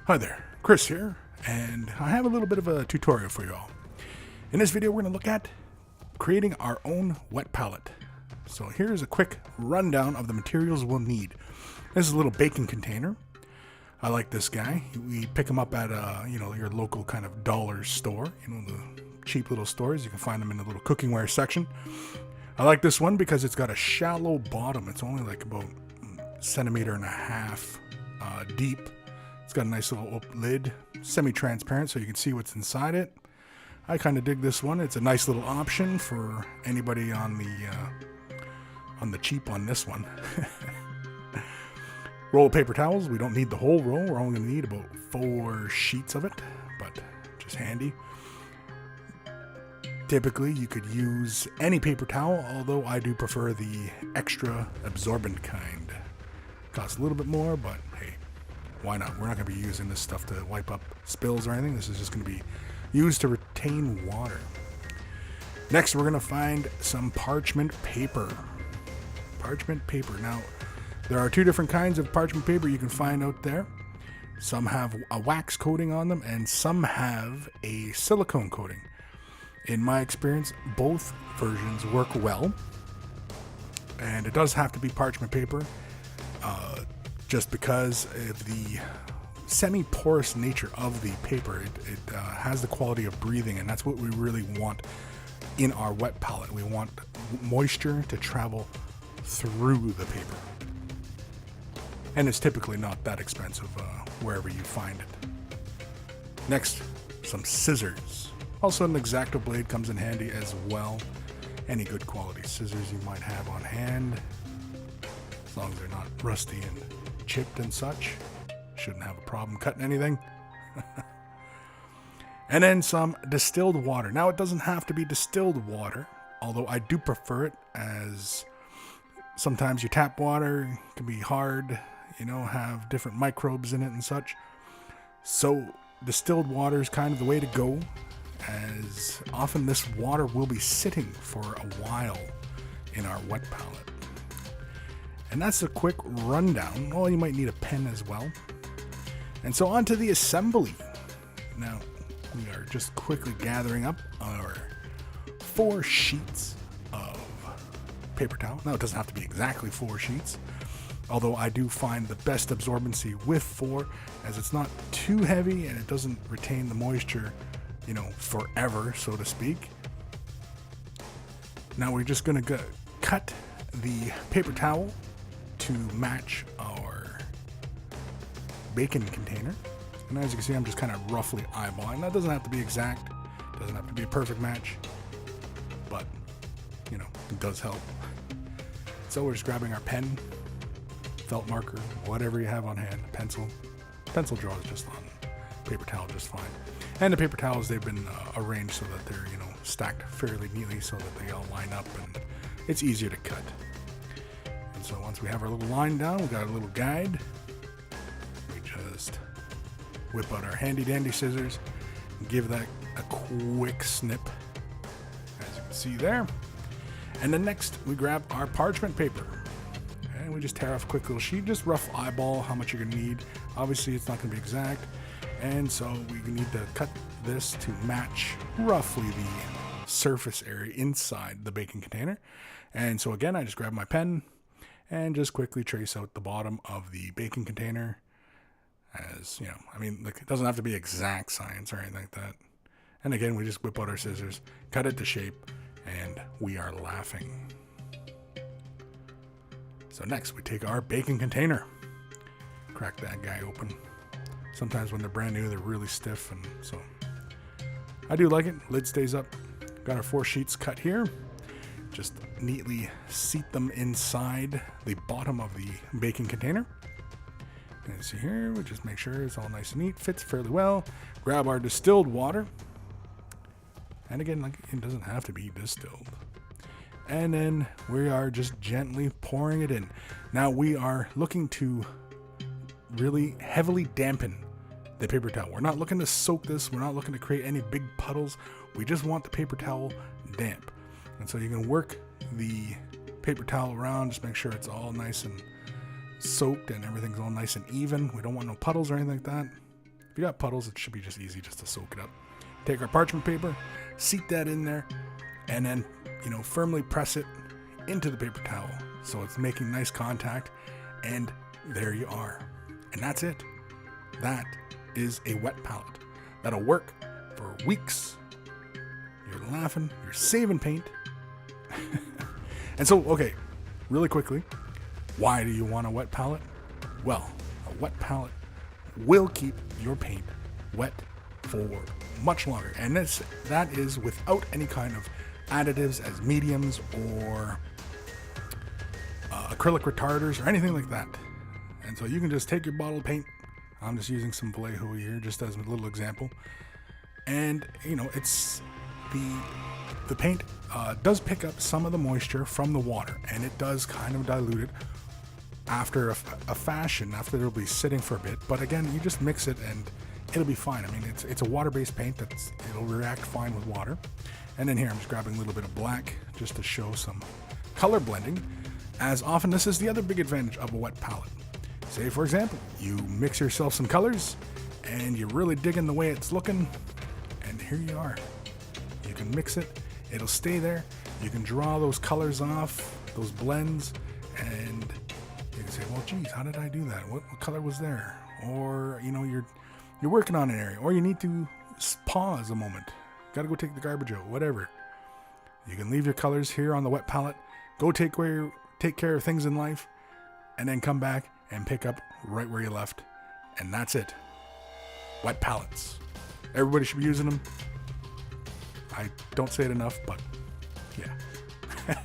Hi there, Chris here, and I have a little bit of a tutorial for you all. In this video, we're going to look at creating our own wet palette. So here's a quick rundown of the materials we'll need. This is a little baking container. I like this guy. We pick them up at your local kind of dollar store, the cheap little stores. You can find them in the little cookingware section. I like this one because it's got a shallow bottom. It's only like about 1.5 centimeters deep. It's got a nice little lid, semi-transparent, so you can see what's inside it. I kind of dig this one. It's a nice little option for anybody on the cheap on this one. Roll of paper towels. We don't need the whole roll. We're only going to need about 4 sheets of it, but just handy. Typically, you could use any paper towel, although I do prefer the extra absorbent kind. Costs a little bit more, but hey, why not? We're not going to be using this stuff to wipe up spills or anything. This is just going to be used to retain water. Next, we're going to find some parchment paper. Parchment paper. Now, there are 2 different kinds of parchment paper you can find out there. Some have a wax coating on them, and some have a silicone coating. In my experience, both versions work well. And it does have to be parchment paper, just because of the semi-porous nature of the paper. It has the quality of breathing, and that's what we really want in our wet palette. We want moisture to travel through the paper. And it's typically not that expensive wherever you find it. Next, some scissors. Also, an X-Acto blade comes in handy as well. Any good quality scissors you might have on hand, as long as they're not rusty and chipped and such, shouldn't have a problem cutting anything. And then some distilled water. Now, it doesn't have to be distilled water, although I do prefer it, as sometimes your tap water can be hard, have different microbes in it and such. So distilled water is kind of the way to go, as often this water will be sitting for a while in our wet palette. And that's a quick rundown. Well, you might need a pen as well. And so on to the assembly. Now, we are just quickly gathering up our 4 sheets of paper towel. Now, it doesn't have to be exactly 4 sheets, although I do find the best absorbency with 4, as it's not too heavy and it doesn't retain the moisture forever, so to speak. Now we're just going to cut the paper towel to match our baking container. And as you can see, I'm just kind of roughly eyeballing. That doesn't have to be exact. Doesn't have to be a perfect match. But, it does help. So we're just grabbing our pen, felt marker, whatever you have on hand, pencil. Pencil draws just on paper towel just fine. And the paper towels, they've been arranged so that they're, stacked fairly neatly so that they all line up and it's easier to cut. And so once we have our little line down, we got a little guide. We just whip out our handy dandy scissors and give that a quick snip, as you can see there. And then next, we grab our parchment paper. And we just tear off a quick little sheet, just rough eyeball how much you're going to need. Obviously, it's not going to be exact. And so we need to cut this to match roughly the surface area inside the baking container. And so again, I just grab my pen and just quickly trace out the bottom of the baking container. As, it doesn't have to be exact science or anything like that. And again, we just whip out our scissors, cut it to shape, and we are laughing. So next, we take our baking container, crack that guy open. Sometimes when they're brand new, they're really stiff, and so I do like it. Lid stays up. Got our 4 sheets cut here. Just neatly seat them inside the bottom of the baking container. And see here, we just make sure it's all nice and neat, fits fairly well. Grab our distilled water. And again, it doesn't have to be distilled. And then we are just gently pouring it in. Now we are looking to really heavily dampen the paper towel. We're not looking to soak this. We're not looking to create any big puddles. We just want the paper towel damp. And so you can work the paper towel around, just make sure it's all nice and soaked and everything's all nice and even. We don't want no puddles or anything like that. If you got puddles, it should be just easy just to soak it up. Take our parchment paper, seat that in there, and then, firmly press it into the paper towel so it's making nice contact, and there you are. And that's it. That is a wet palette. That'll work for weeks. You're laughing, you're saving paint. And so, okay, really quickly, why do you want a wet palette? Well, a wet palette will keep your paint wet for much longer. And that is without any kind of additives as mediums or acrylic retarders or anything like that. And so you can just take your bottle of paint. I'm just using some Vallejo here just as a little example. And, it's the paint does pick up some of the moisture from the water, and it does kind of dilute it after a fashion, after it'll be sitting for a bit. But again, you just mix it and it'll be fine. I mean, it's a water-based paint it'll react fine with water. And then here I'm just grabbing a little bit of black just to show some color blending, as often this is the other big advantage of a wet palette. Say, for example, you mix yourself some colors and you're really digging the way it's looking, and here you are. You can mix it, it'll stay there. You can draw those colors off, those blends, and you can say, well, geez, how did I do that? What color was there? Or, you're working on an area, or you need to pause a moment. Gotta go take the garbage out, whatever. You can leave your colors here on the wet palette, go take care of things in life, and then come back and pick up right where you left. And that's it. Wet palettes. Everybody should be using them. I don't say it enough, but yeah.